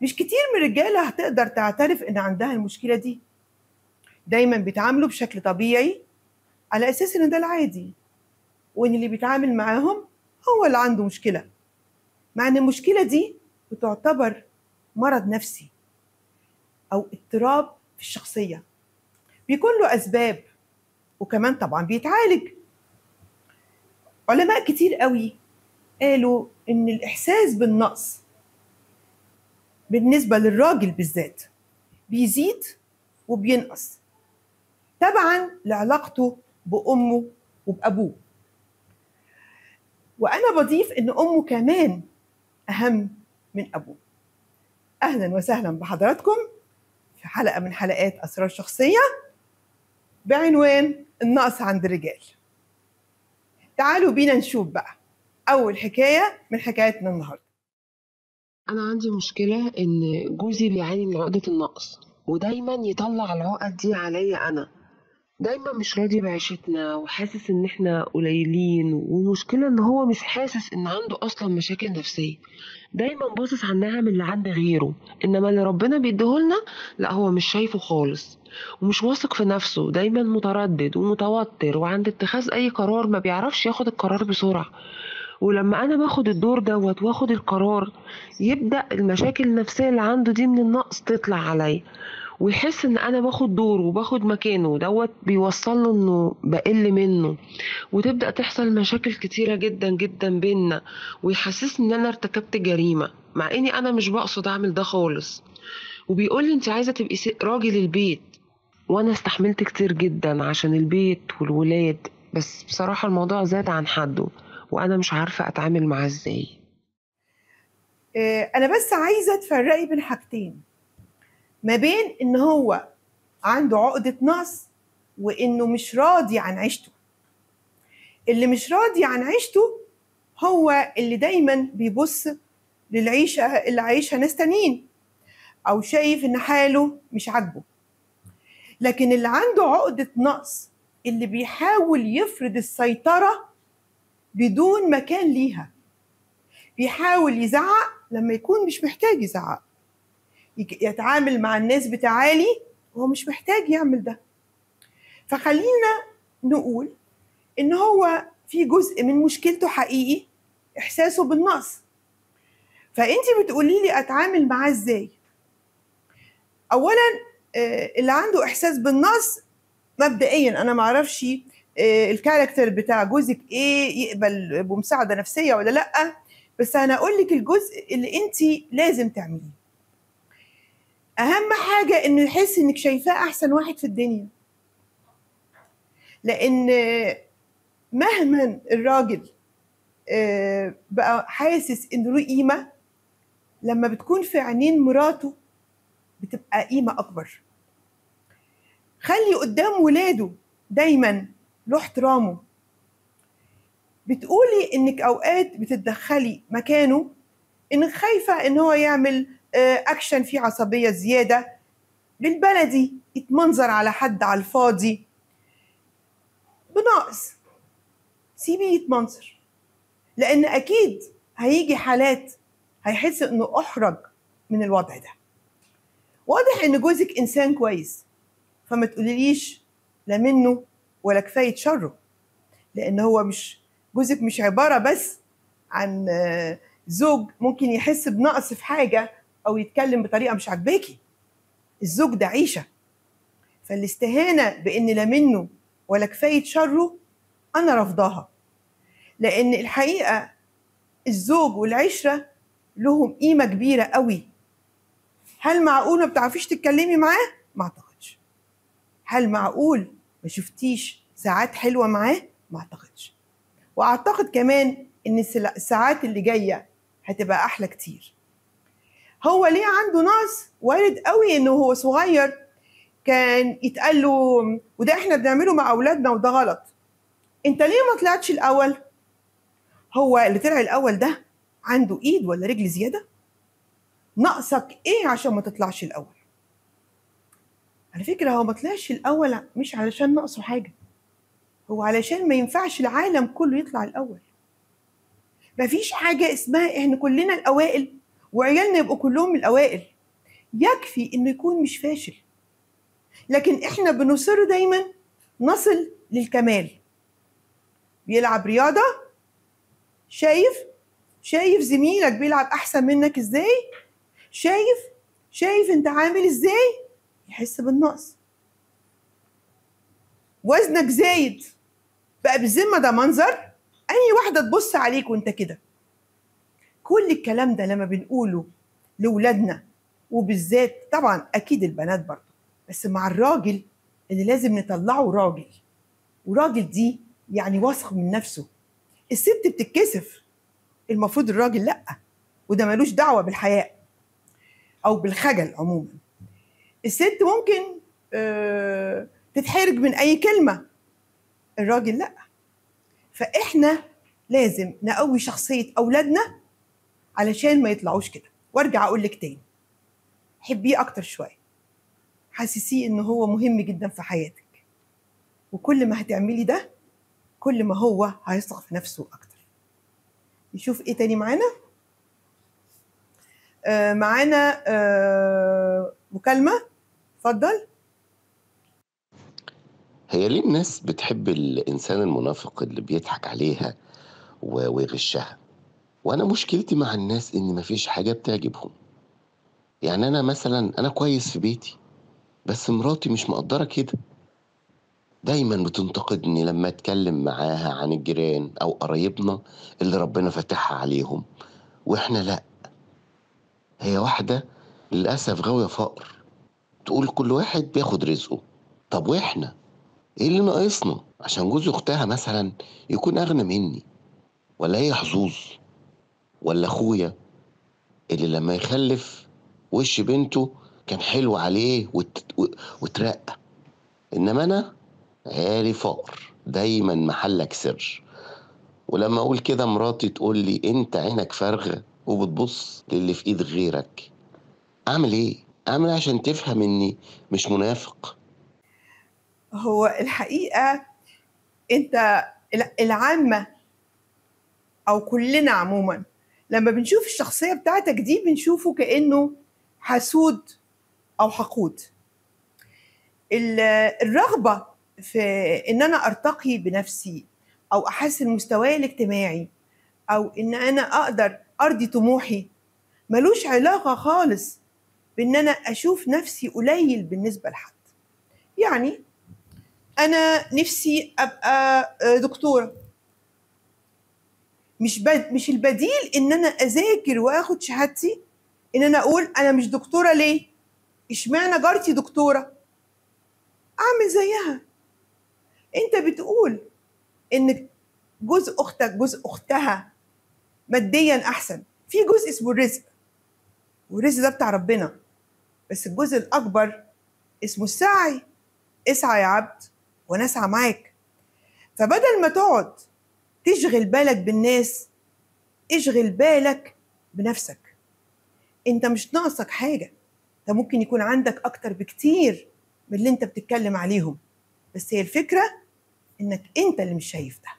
مش كتير من الرجالة هتقدر تعترف إن عندها المشكلة دي. دايما بيتعاملوا بشكل طبيعي على أساس إن ده العادي، وإن اللي بيتعامل معاهم هو اللي عنده مشكلة، مع إن المشكلة دي بتعتبر مرض نفسي أو اضطراب في الشخصية، بيكون له أسباب وكمان طبعا بيتعالج. علماء كتير قوي قالوا إن الإحساس بالنقص بالنسبة للراجل بالذات بيزيد وبينقص تبعا لعلاقته بأمه وبأبوه. وأنا بضيف إن أمه كمان أهم من أبوه. أهلا وسهلا بحضراتكم في حلقة من حلقات أسرار شخصية بعنوان النقص عند الرجال. تعالوا بينا نشوف بقى أول حكاية من حكايتنا النهاردة. أنا عندي مشكلة إن جوزي بيعاني من عقدة النقص، ودايما يطلع العقد دي عليا أنا. دايما مش راضي بعيشتنا وحاسس إن إحنا قليلين، والمشكلة إن هو مش حاسس إن عنده أصلا مشاكل نفسية. دايما باصص على النعم اللي عند غيره، إنما اللي ربنا بيديهولنا لا، هو مش شايفه خالص، ومش واثق في نفسه. دايما متردد ومتوتر، وعند اتخاذ أي قرار ما بيعرفش ياخد القرار بسرعة. ولما انا باخد الدور دوت واخد القرار، يبدأ المشاكل النفسية اللي عنده دي من النقص تطلع عليا، ويحس ان انا باخد دوره وباخد مكانه دوت، بيوصل له انه بقل منه، وتبدأ تحصل مشاكل كتيرة جدا جدا بينا، ويحسسني ان انا ارتكبت جريمة، مع اني انا مش بقصد اعمل ده خالص. وبيقول لي انت عايزة تبقي راجل البيت، وانا استحملت كتير جدا عشان البيت والولاد، بس بصراحة الموضوع زاد عن حده، وانا مش عارفة اتعامل معاه ازاي. أنا بس عايزة تفرقي بين حاجتين، ما بين إن هو عنده عقدة نقص وإنه مش راضي عن عيشته. اللي مش راضي عن عيشته هو اللي دايما بيبص للعيشة اللي عايشها ناس تانيين، أو شايف إن حاله مش عاجبه. لكن اللي عنده عقدة نقص اللي بيحاول يفرض السيطرة بدون مكان ليها، بيحاول يزعق لما يكون مش محتاج يزعق، يتعامل مع الناس بتعالي وهو مش محتاج يعمل ده. فخلينا نقول إن هو في جزء من مشكلته حقيقي إحساسه بالنقص. فأنتي بتقولي لي أتعامل معاه إزاي؟ أولا اللي عنده إحساس بالنقص مبدئيا أنا معرفش الكاركتر بتاع جوزك إيه، يقبل بمساعدة نفسية ولا لأ، بس أنا أقول لك الجزء اللي أنتي لازم تعمليه. أهم حاجة إنه يحس إنك شايفاه أحسن واحد في الدنيا، لأن مهما الراجل بقى حاسس إنه له قيمة، لما بتكون في عينين مراته بتبقى قيمة أكبر. خلي قدام ولاده دايما له احترامه. بتقولي إنك أوقات بتتدخلي مكانه، إنك خايفة إن هو يعمل أكشن فيه عصبية زيادة، بالبلدي يتمنظر على حد على الفاضي بناقص. سيبيه يتمنظر، لأن أكيد هيجي حالات هيحس إنه أحرج من الوضع ده. واضح إن جوزك إنسان كويس، فما تقوليليش لا منه ولا كفاية شره، لأن هو مش جوزك مش عبارة بس عن زوج ممكن يحس بنقص في حاجة أو يتكلم بطريقة مش عاجباكي. الزوج ده عيشة، فالاستهانة بإن لا منه ولا كفاية شره أنا رفضاها، لأن الحقيقة الزوج والعشرة لهم قيمة كبيرة قوي. هل معقول ما بتعرفيش تتكلمي معاه؟ ما أعتقدش. هل معقول ما شفتيش ساعات حلوة معاه؟ ما أعتقدش. وأعتقد كمان إن الساعات اللي جاية هتبقى أحلى كتير. هو ليه عنده نقص؟ وارد قوي إنه هو صغير كان يتقال له وده إحنا بنعمله مع أولادنا وده غلط، أنت ليه ما طلعتش الأول؟ هو اللي طلع الأول ده عنده إيد ولا رجل زيادة؟ ناقصك إيه عشان ما تطلعش الأول؟ على فكرة هو ما طلعش الأول مش علشان ناقصه حاجة، هو علشان ما ينفعش العالم كله يطلع الأول. مفيش حاجة اسمها إحنا كلنا الأوائل وعيالنا يبقوا كلهم من الأوائل. يكفي إنه يكون مش فاشل. لكن إحنا بنصر دايما نصل للكمال. بيلعب رياضة، شايف زميلك بيلعب أحسن منك إزاي، شايف أنت عامل إزاي، يحس بالنقص. وزنك زايد، بقى بالذمة ده منظر، أي واحدة تبص عليك وأنت كده. كل الكلام ده لما بنقوله لولادنا، وبالذات طبعا أكيد البنات برضه، بس مع الراجل اللي لازم نطلعه راجل. وراجل دي يعني واثق من نفسه. الست بتتكسف، المفروض الراجل لأ، وده ملوش دعوة بالحياء أو بالخجل عموما. الست ممكن تتحرج من أي كلمة، الراجل لأ. فإحنا لازم نقوي شخصية أولادنا علشان ما يطلعوش كده. وارجع أقول لك تاني، حبيه أكتر شوية، حسسيه إنه هو مهم جدا في حياتك. وكل ما هتعملي ده كل ما هو هيثق في نفسه أكتر. نشوف إيه تاني معانا. معانا مكالمة، اتفضل. هي ليه الناس بتحب الإنسان المنافق اللي بيضحك عليها ويغشها؟ وأنا مشكلتي مع الناس إن مفيش حاجة بتعجبهم. يعني أنا مثلا أنا كويس في بيتي، بس مراتي مش مقدرة كده. دايما بتنتقدني لما أتكلم معاها عن الجيران أو قرايبنا اللي ربنا فاتحها عليهم، وإحنا لأ. هي واحدة للأسف غاوية فقر، تقول كل واحد بياخد رزقه. طب وإحنا إيه اللي ناقصنا عشان جوز أختها مثلا يكون أغنى مني؟ ولا هي حظوظ؟ ولا اخويا اللي لما يخلف وش بنته كان حلو عليه وترقى، انما انا عيالي فقر، دايما محلك سر. ولما اقول كده مراتي تقول لي انت عينك فارغه وبتبص للي في ايد غيرك. اعمل ايه عشان تفهم اني مش منافق؟ هو الحقيقة أنت العامة أو كلنا عموما لما بنشوف الشخصية بتاعتك دي بنشوفه كأنه حسود أو حقود. الرغبة في إن أنا أرتقي بنفسي أو أحسن مستواي الاجتماعي أو إن أنا أقدر أرضي طموحي ملوش علاقة خالص بإن أنا أشوف نفسي قليل بالنسبة لحد. يعني أنا نفسي أبقى دكتورة، مش البديل إن أنا أذاكر وآخد شهادتي إن أنا أقول أنا مش دكتورة ليه؟ إشمعنى جارتي دكتورة؟ أعمل زيها. أنت بتقول إن جوز أختك جوز أختها ماديا أحسن، في جزء اسمه الرزق، والرزق ده بتاع ربنا، بس الجزء الأكبر اسمه السعي. اسعى يا عبد وأنا أسعى معاك. فبدل ما تقعد تشغل بالك بالناس، اشغل بالك بنفسك. انت مش ناقصك حاجة، انت ممكن يكون عندك اكتر بكتير من اللي انت بتتكلم عليهم، بس هي الفكرة انك انت اللي مش شايف ده.